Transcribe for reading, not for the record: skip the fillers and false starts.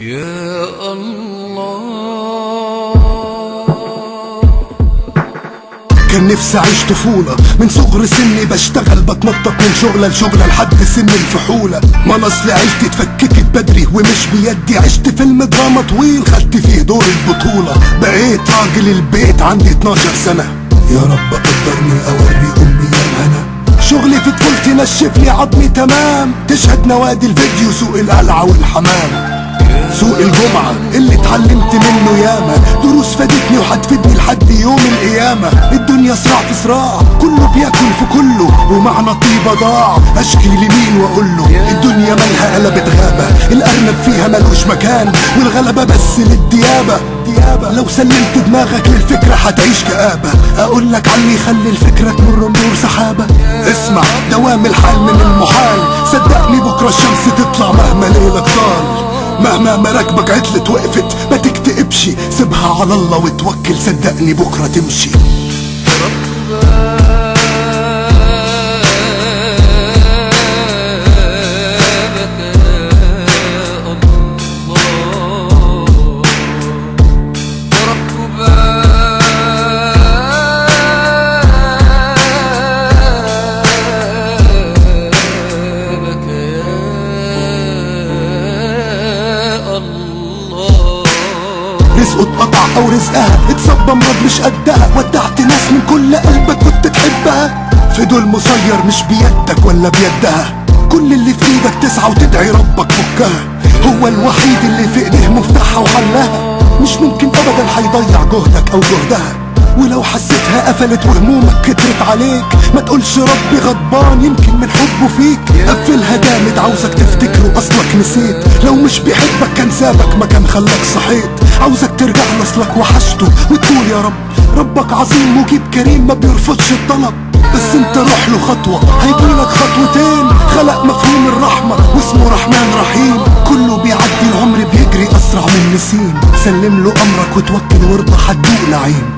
يا الله. كان نفسي اعيش طفولة من صغر سني، بشتغل بتنطط من شغلة لشغلة لحد سن الفحولة. ما انا اصل عيلتي اتفككت بدري ومش بيدي، عشت فيلم دراما طويل خدت فيه دور البطولة. بقيت راجل البيت عندي 12 سنة، يا رب قدرني اوري امي الهنا. شغلي في طفولتي نشف لي عظمي تمام، تشهد نوادي الفيديو سوق القلعة والحمام. سوق الجمعة اللي اتعلمت منه ياما، دروس فادتني وهتفيدني لحد يوم القيامة. الدنيا صراع في صراع، كله بياكل في كله، ومعنى طيبة ضاع اشكي لمين واقوله. الدنيا مالها قلبت غابة، الارنب فيها ملوش مكان، والغلبة بس للديابة. لو سلمت دماغك للفكرة هتعيش كآبة. اقولك علي يخلي الفكرة تمر مرور سحابة. اسمع دوام الحال من المحال، صدقني بكرة الشمس تطلع مهما ليلك طال. مهما مراكبك عطلت وقفت ما تكتئبش، سيبها على الله وتوكل، صدقني بكرة تمشي. رزقه اتقطع او رزقها اتصب امراض مش قدها، ودعت ناس من كل قلبك كنت تحبها. في دول مسير مش بيدك ولا بيدها، كل اللي في ايدك تسعى وتدعي ربك فكها. هو الوحيد اللي في ايديه مفتاحها وحلها، مش ممكن ابدا هيضيع جهدك او جهدها. ولو حسيتها قفلت وهمومك كترت عليك، ما تقولش ربي غضبان يمكن من حبه فيك. قفلها جامد عاوزك تفتكره اصلك نسيت، لو مش بيحبك كان سابك ما كان خلاك صحيت. عاوزك ترجع لاصلك وحشته وتقول يا رب، ربك عظيم مجيب كريم ما بيرفضش الطلب. بس انت روح له خطوة هيجيلك خطوتين، خلق مفهوم الرحمة واسمه رحمن رحيم. كله بيعدي العمر بيجري اسرع من نسيم، سلم له امرك وتوكل وارضى هتدوق نعيم.